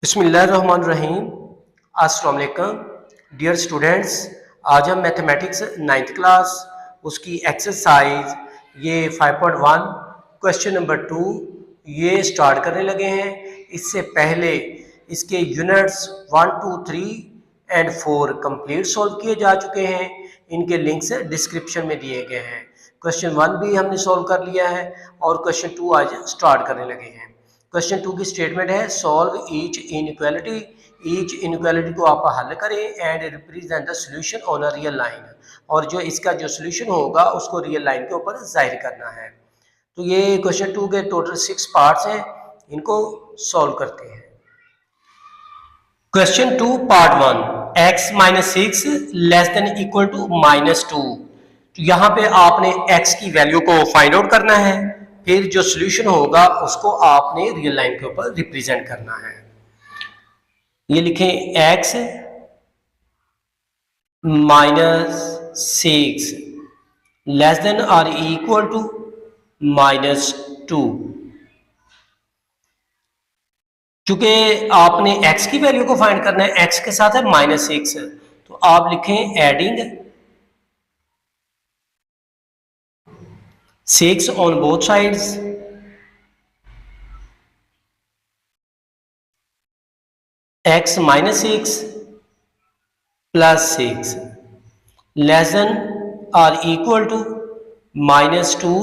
बिस्मिल्लाहिर्रहमानिर्रहीम। अस्सलाम वालेकुम डियर स्टूडेंट्स। आज हम मैथमेटिक्स 9th क्लास उसकी एक्सरसाइज ये 5.1 क्वेश्चन नंबर 2 ये स्टार्ट करने लगे हैं। इससे पहले इसके यूनिट्स 1, 2, 3 एंड 4 कंप्लीट सॉल्व किए जा चुके हैं। इनके लिंक्स डिस्क्रिप्शन में दिए गए हैं। क्वेश्चन 1 भी हमने सॉल्व कर लिया है और क्वेश्चन 2 आज स्टार्ट करने लगे हैं। क्वेश्चन 2 की स्टेटमेंट है solve each inequality. Each inequality को आप हल करें and represent the solution on a real line, और जो इसका जो सॉल्यूशन होगा उसको रियल लाइन के ऊपर जाहिर करना है। तो ये क्वेश्चन 2 के टोटल 6 पार्ट्स हैं, इनको सॉल्व करते हैं। Question 2 part 1 x minus 6 less than equal to -2। तो यहाँ पे आपने x की वैल्यू को फाइंड आउट करना है, फिर जो सॉल्यूशन होगा उसको आपने रियल लाइन के ऊपर रिप्रेजेंट करना है। ये लिखें x -6 लेस देन और इक्वल टू -2। चूंकि आपने x की वैल्यू को फाइंड करना है, x के साथ है -6, तो आप लिखें adding 6 on both sides x -6 plus 6 less than और इक्वल टू -2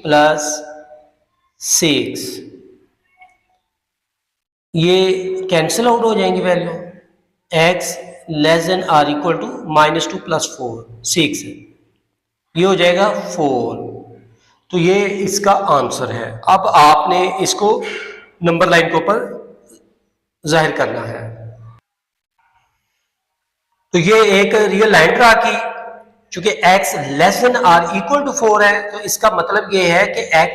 प्लस 6। ये कैंसिल आउट हो जाएंगी value. x less than or equal to -2 plus 6, ये हो जाएगा 4। तो ये इसका आंसर है। अब आपने इसको नंबर लाइन के ऊपर जाहिर करना है। तो ये एक रियल लाइन ड्रा की, चूंकि x less than or equal to 4 है, तो इसका मतलब ये है कि x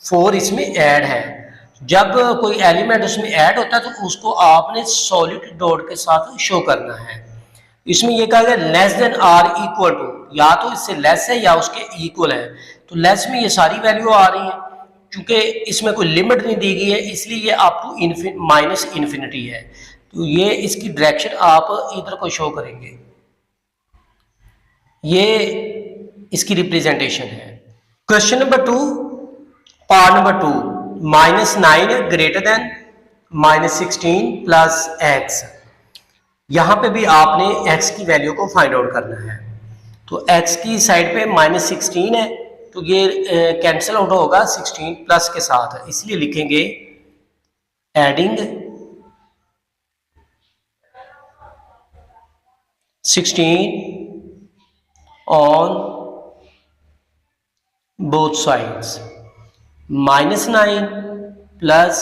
4 इसमें ऐड है। जब कोई एलिमेंट उसमें ऐड होता है तो उसको आपने सॉलिड डॉट के साथ शो करना है। इसमें यह कहा गया less than or equal to, या तो इससे लेस है या उसके इक्वल है। तो लेस में ये सारी वैल्यू आ रही है, क्योंकि इसमें कोई लिमिट नहीं दी गई है, इसलिए ये अप टू माइनस इन्फिनिटी है। तो ये इसकी डायरेक्शन आप इधर को शो करेंगे, ये इसकी रिप्रेजेंटेशन है। Question number 2 part number 2 -9 greater than -16 plus x। यहां पे भी आपने x की वैल्यू को फाइंड आउट करना है। तो x की साइड पे -16 है, तो ये कैंसिल आउट होगा 16 प्लस के साथ, इसलिए लिखेंगे adding 16 on both sides -9 plus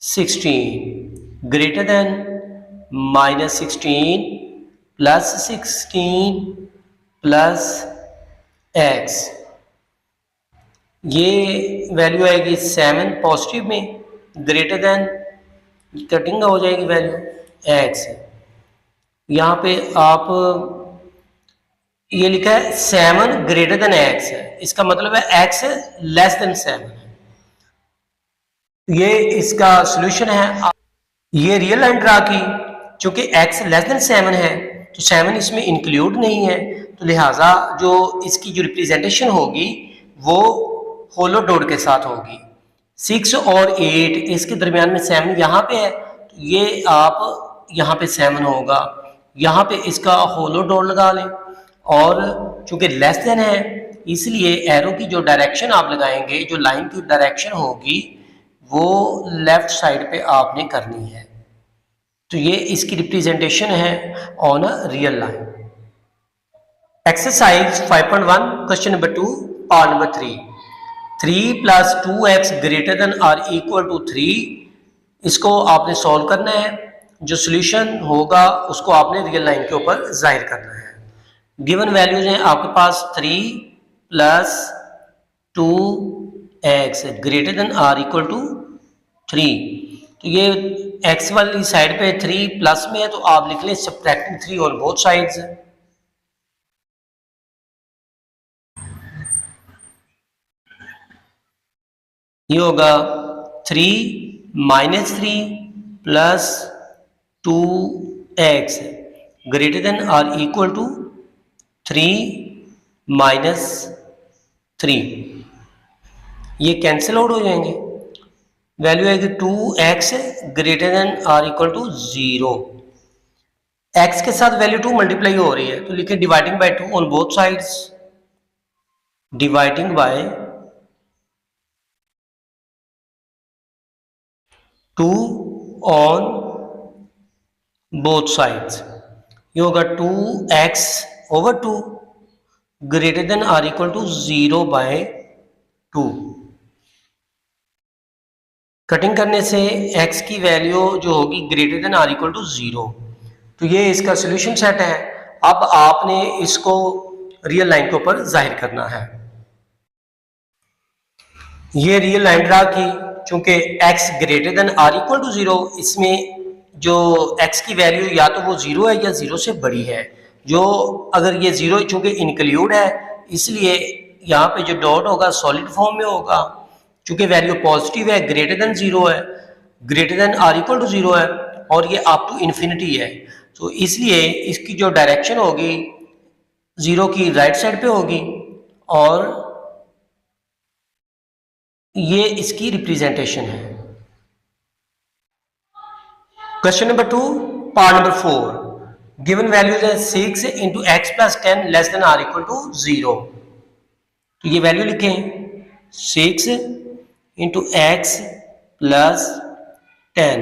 16 greater than -16 plus 16 plus x। ये वैल्यू आएगी 7 पॉजिटिव में, ग्रेटर देन कटिंग हो जाएगी वैल्यू x। यहाँ पे आप ये लिखा है 7 ग्रेटर देन x है, इसका मतलब है x लेस देन 7 है। ये इसका सॉल्यूशन है। ये रियल लाइन ड्रा की, चूंकि x लेस देन 7 है तो 7 इसमें इंक्लूड नहीं है, तो लिहाजा जो इसकी जो रिप्रेजेंटेशन होगी वो होलो डॉट के साथ होगी। 6 और 8 इसके दरमियान में 7 यहाँ पे है, तो ये आप यहाँ पे 7 होगा, यहाँ पे इसका होलो डॉट लगा लें। और चूंकि लेस देन है इसलिए एरो की जो डायरेक्शन आप लगाएंगे, जो लाइन की डायरेक्शन होगी वो लेफ्ट साइड पे आपने करनी है। तो ये इसकी रिप्रेजेंटेशन है on a real line. Exercise 5.1 question number 2 part number 3 3 plus 2x greater than or equal to 3, इसको आपने सॉल्व करना है। जो सॉल्यूशन होगा उसको आपने रियल लाइन के ऊपर जाहिर करना है। गिवन वैल्यूज हैं आपके पास 3 plus 2x greater than or equal to 3। तो ये x वाली साइड पे 3 प्लस में है, तो आप लिख लें सब्ट्रैक्टिंग 3 ऑन बोथ साइड्स। ये होगा 3 - 3 plus 2x greater than or equal to 3 minus 3, ये कैंसिल आउट हो जाएंगे। वैल्यू आएगी 2x greater than or equal to 0। x के साथ वैल्यू 2 मल्टीप्लाई हो रही है तो लिखे dividing by 2 on both sides, dividing by 2 on both sides, ये होगा 2x over 2 greater than or equal to 0 by 2। Cutting करने से x की वैल्यू जो होगी greater than or equal to 0, तो ये इसका सोल्यूशन सेट है। अब आपने इसको रियल लाइन के ऊपर जाहिर करना है। ये रियल लाइन ड्रा की, चूंकि x greater than or equal to 0, इसमें जो x की वैल्यू या तो वो 0 है या 0 से बड़ी है। जो अगर ये 0 चूंकि इंक्लूड है, इसलिए यहाँ पे जो डॉट होगा सॉलिड फॉर्म में होगा। चूंकि वैल्यू पॉजिटिव है, ग्रेटर देन 0 है, greater than or equal to 0 है, और ये अप टू इन्फिनिटी है, तो इसलिए इसकी जो डायरेक्शन होगी 0 की राइट साइड पे होगी, और ये इसकी रिप्रेजेंटेशन है। Question number 2, part number 4, given values है 6 into x plus 10 less than or equal to 0। तो ये वैल्यू लिखें 6 into x plus 10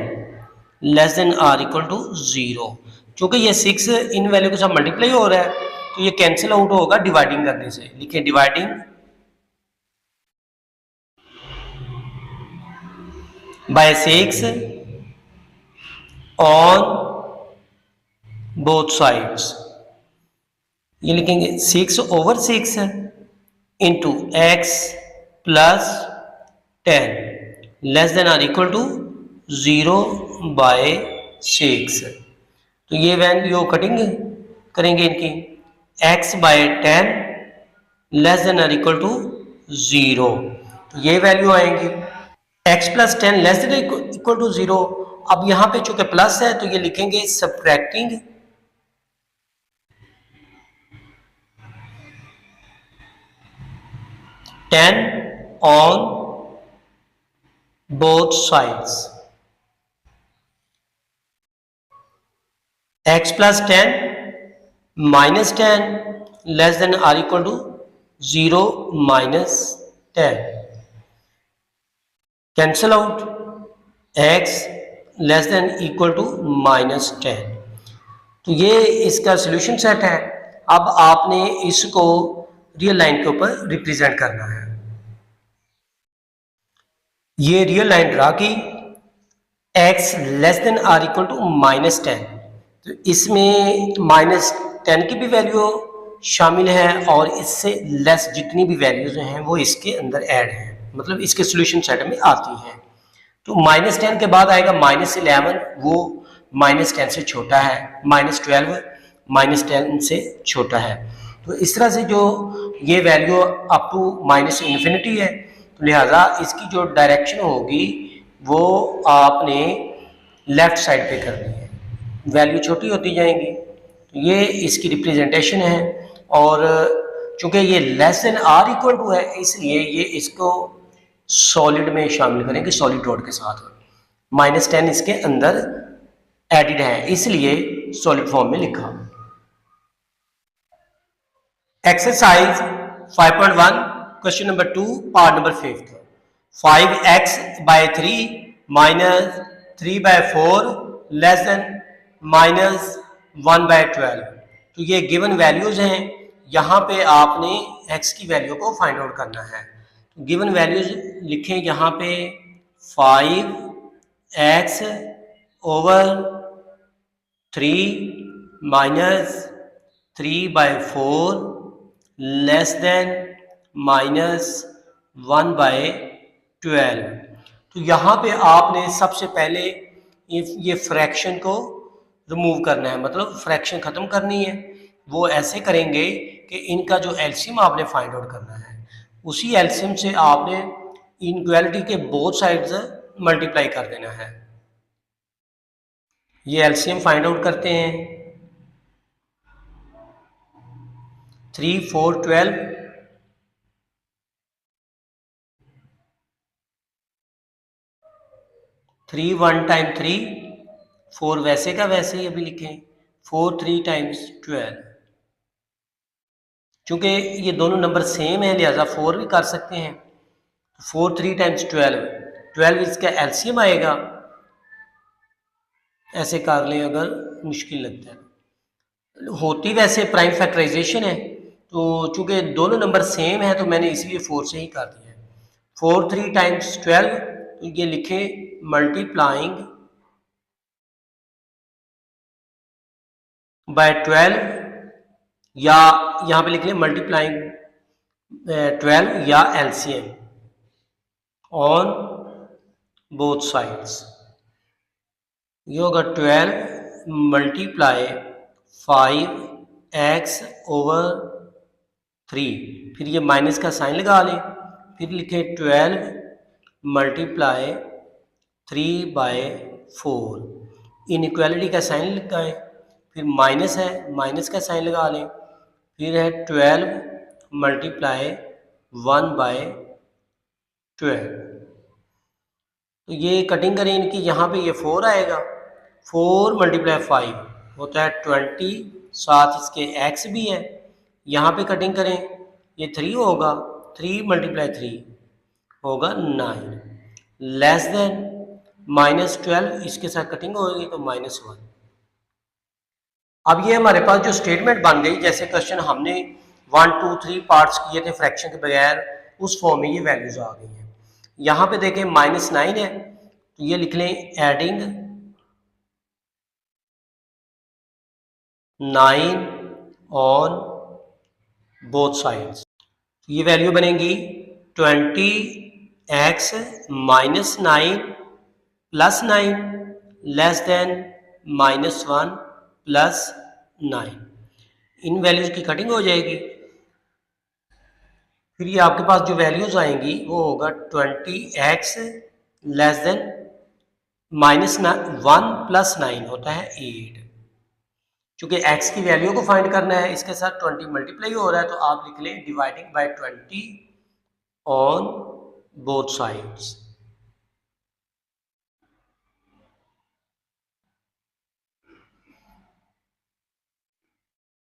less than or equal to 0। क्योंकि ये 6 इन वैल्यू के साथ मल्टीप्लाई हो रहा है तो ये कैंसिल आउट होगा डिवाइडिंग करने से। लिखें dividing by 6 on both sides, ये लिखेंगे 6 over 6 into x plus 10 less than or equal to 0 by 6। तो ये वैल्यू कटिंग करेंगे इनकी, x by 10 less than or equal to 0, तो ये वैल्यू आएंगी x plus 10 less than equal to 0। अब यहाँ पे चूंकि प्लस है तो ये लिखेंगे subtracting 10 on both sides, x plus 10 minus 10 less than or equal to 0 minus 10, cancel out x less than equal to minus 10। तो ये इसका सोल्यूशन सेट है। अब आपने इसको रियल लाइन के ऊपर रिप्रेजेंट करना है। ये रियल लाइन ड्रा की, x less than or equal to minus 10, तो इसमें माइनस 10 की भी वैल्यू शामिल है और इससे लेस जितनी भी वैल्यूज हैं वो इसके अंदर ऐड हैं, मतलब इसके सोल्यूशन सेट में आती हैं। तो माइनस 10 के बाद आएगा माइनस 11, वो माइनस 10 से छोटा है, माइनस 12 माइनस 10 से छोटा है। तो इस तरह से जो ये value up to minus infinity है, तो लिहाजा इसकी जो डायरेक्शन होगी वो आपने लेफ्ट साइड पे करनी है, वैल्यू छोटी होती जाएंगी। तो ये इसकी रिप्रेजेंटेशन है, और चूंकि ये less than or equal to है इसलिए ये इसको सॉलिड में शामिल करेंगे, सॉलिड डॉट के साथ। माइनस 10 इसके अंदर एडिड है इसलिए सॉलिड फॉर्म में लिखा। Exercise 5.1 question number 2 part number 5, 5x by 3 minus 3 by 4 less than minus 1 by 12। तो ये गिवन वैल्यूज हैं, यहाँ पे आपने x की वैल्यू को फाइंड आउट करना है। तो गिवन वैल्यूज लिखें यहाँ पे 5x over 3 minus 3 by 4 less than minus 1 by 12। तो यहाँ पे आपने सबसे पहले ये फ्रैक्शन को रिमूव करना है, मतलब फ्रैक्शन ख़त्म करनी है। वो ऐसे करेंगे कि इनका जो एलसीएम आपने फाइंड आउट करना है, उसी एलसीएम से आपने इनइक्वालिटी के बोथ साइड्स मल्टीप्लाई कर देना है। ये एलसीएम फाइंड आउट करते हैं। 3 4 12, 3 1 टाइम 3, 4 वैसे का वैसे ही अभी लिखें, 4 3 टाइम्स 12। चूंकि ये दोनों नंबर सेम है लिहाजा 4 भी कर सकते हैं। 4 3 टाइम्स 12, 12 इसका एलसीएम आएगा। ऐसे कर लें अगर मुश्किल लगता है। होती वैसे प्राइम फैक्टराइजेशन है, तो चूंकि दोनों नंबर सेम है तो मैंने इसलिए 4 से ही कर दिया है। 4 3 टाइम्स 12, तो ये लिखें मल्टीप्लाइंग बाय 12, या यहाँ पे लिख लें मल्टीप्लाइंग 12 या एलसीएम ऑन बोथ साइड्स। ये होगा 12 मल्टीप्लाई 5x ओवर 3, फिर ये माइनस का साइन लगा लें, फिर लिखें 12 मल्टीप्लाई 3 बाय 4, इनइक्वालिटी का साइन लगाएं, फिर माइनस है माइनस का साइन लगा लें, फिर है 12 मल्टीप्लाई 1 बाय 12। तो ये कटिंग करें इनकी, यहाँ पे ये 4 आएगा, 4 मल्टीप्लाई 5 होता है 20, साथ इसके x भी है। यहाँ पे कटिंग करें, ये 3 होगा, 3 मल्टीप्लाई 3 होगा 9, लेस देन -12, इसके साथ कटिंग होगी तो -1। अब ये हमारे पास जो स्टेटमेंट बन गई, जैसे क्वेश्चन हमने 1 2 3 पार्ट्स किए थे फ्रैक्शन के बगैर, उस फॉर्म में ये वैल्यूज आ गई हैं। यहाँ पे देखें -9 है, तो ये लिख लें एडिंग 9 ऑन बोथ साइड्स। ये वैल्यू बनेगी 20x -9 plus 9 less than -1 plus 9। इन वैल्यूज की कटिंग हो जाएगी, फिर ये आपके पास जो वैल्यूज आएंगी वो होगा 20x लेस देन -1 प्लस 9 होता है 8। चूंकि x की वैल्यू को फाइंड करना है, इसके साथ 20 मल्टीप्लाई हो रहा है, तो आप लिख लें dividing by 20 on both sides.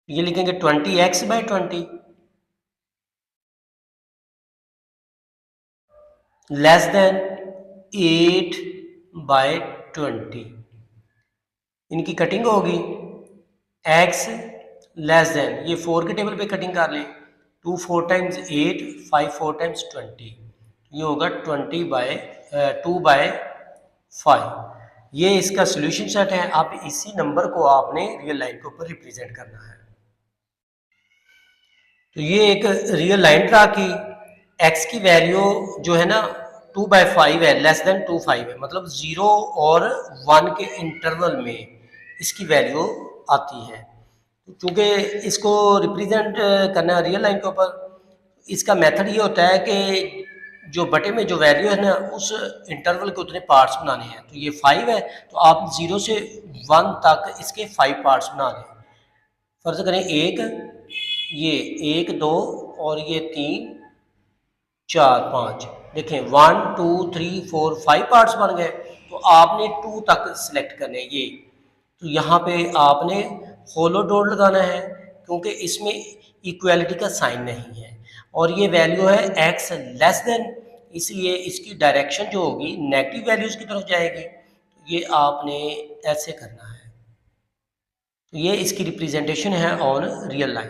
ये लिखेंगे 20x bye 20 less than 8 bye 20। इनकी कटिंग होगी, x लेस देन, ये 4 के टेबल पे कटिंग कर लें, 2 4 टाइम्स 8, 5 4 टाइम्स 20, ये होगा 20 बाय 2 बाय 5। ये इसका सोल्यूशन सेट है। अब इसी नंबर को आपने रियल लाइन के ऊपर रिप्रेजेंट करना है। तो ये एक रियल लाइन ड्रा की, x की वैल्यू जो है ना 2 बाय 5 है, लेस देन 2 5 है, मतलब 0 और 1 के इंटरवल में इसकी वैल्यू आती है। क्योंकि इसको रिप्रेजेंट करना है रियल लाइन के ऊपर, इसका मेथड ये होता है कि जो बटे में जो वैल्यू है ना, उस इंटरवल के उतने पार्ट्स बनाने हैं। तो ये 5 है, तो आप 0 से 1 तक इसके 5 पार्ट्स बना लें। फर्ज करें ये 1 2 और ये 3 4 5, देखें 1 2 3 4 5 पार्ट्स बन गए। तो आपने 2 तक सिलेक्ट करने ये, तो यहाँ पे आपने होलो डॉट लगाना है, क्योंकि इसमें इक्वालिटी का साइन नहीं है, और ये वैल्यू है x लेस देन, इसलिए इसकी डायरेक्शन जो होगी नेगेटिव वैल्यूज की तरफ जाएगी। तो ये आपने ऐसे करना है। तो ये इसकी रिप्रेजेंटेशन है on real line.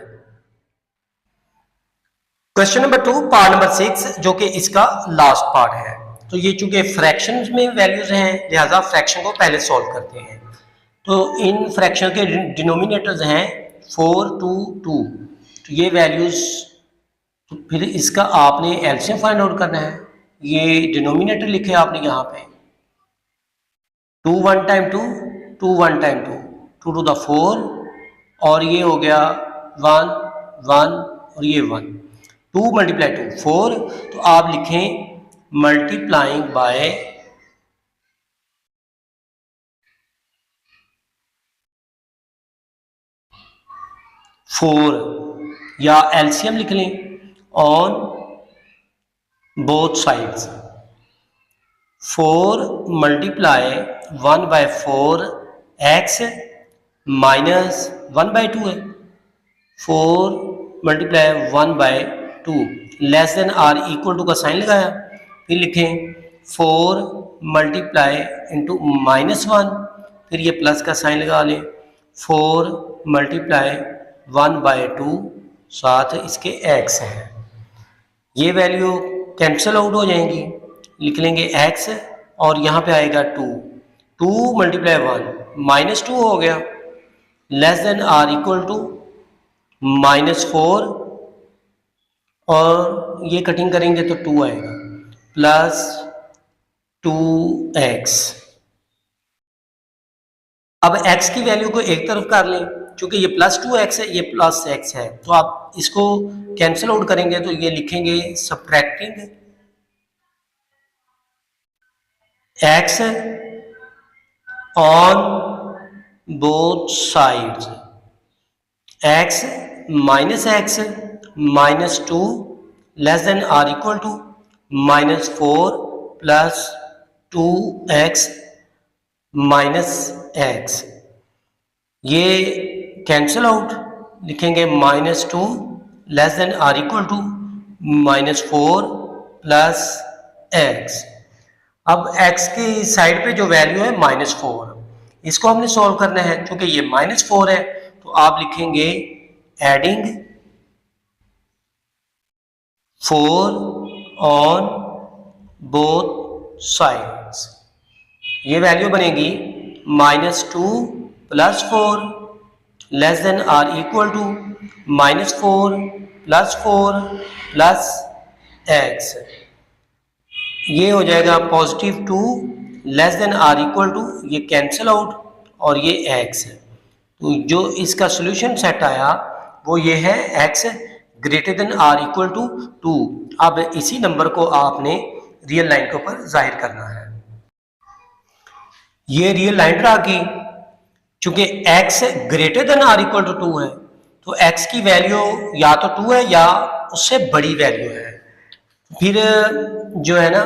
Question number 2 part number 6, जो कि इसका लास्ट पार्ट है। तो ये चूंकि फ्रैक्शन में वैल्यूज हैं, लिहाजा फ्रैक्शन को पहले सॉल्व करते हैं। तो इन फ्रैक्शन के डिनोमिनेटर्स हैं 4 2 2, तो ये वैल्यूज, तो फिर इसका आपने एलसीएम फाइंड आउट करना है। ये डिनोमिनेटर लिखे आपने यहाँ पे 2 1 टाइम 2 2 1 टाइम 2 2 टू द 4, और ये हो गया 1 1 और ये 1, 2 मल्टीप्लाई 2 4। तो आप लिखें मल्टीप्लाइंग बाय 4 या एलसीएम लिख लें on both sides. 4 multiply 1/4 x minus 1/2 है। 4 multiply 1/2 less than or equal to का साइन लगाया, फिर लिखें 4 मल्टीप्लाई इंटू -1, फिर ये प्लस का साइन लगा लें। 4 मल्टीप्लाई 1/2 साथ इसके x है। ये वैल्यू कैंसिल आउट हो जाएंगी, लिख लेंगे x और यहाँ पे आएगा 2 मल्टीप्लाई 1 -2 हो गया, less than or equal to -4 और ये कटिंग करेंगे तो 2 आएगा प्लस 2x। अब x की वैल्यू को एक तरफ कर लें, क्योंकि ये प्लस 2x है, ये प्लस x है, तो आप इसको कैंसिल आउट करेंगे तो ये लिखेंगे subtracting x on both sides, x -2 less than or equal to -4 plus 2x -x। ये कैंसिल आउट, लिखेंगे -2 less than or equal to -4 plus x। अब x की साइड पे जो वैल्यू है -4, इसको हमने सॉल्व करना है। क्योंकि ये -4 है तो आप लिखेंगे एडिंग 4 ऑन बोथ साइड्स। ये वैल्यू बनेगी -2 plus 4 less than or equal to -4 plus 4 plus x। ये हो जाएगा +2 less than or equal to, ये कैंसिल आउट और ये x है। तो जो इसका सोल्यूशन सेट आया वो ये है x greater than or equal to 2। अब इसी नंबर को आपने रियल लाइन के ऊपर जाहिर करना है। ये रियल लाइन ड्रा की, चूंकि x greater than or equal to 2 है तो x की वैल्यू या तो 2 है या उससे बड़ी वैल्यू है। फिर जो है ना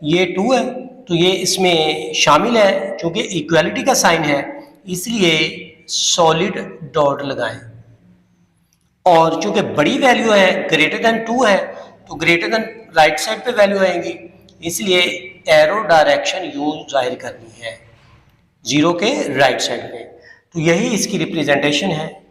ये 2 है तो ये इसमें शामिल है, क्योंकि इक्वालिटी का साइन है इसलिए सॉलिड डॉट लगाएं। और चूंकि बड़ी वैल्यू है ग्रेटर देन 2 है तो ग्रेटर देन राइट साइड पे वैल्यू आएंगी, इसलिए एरो डायरेक्शन यूज जाहिर करनी है 0 के राइट साइड पे। तो यही इसकी रिप्रेजेंटेशन है।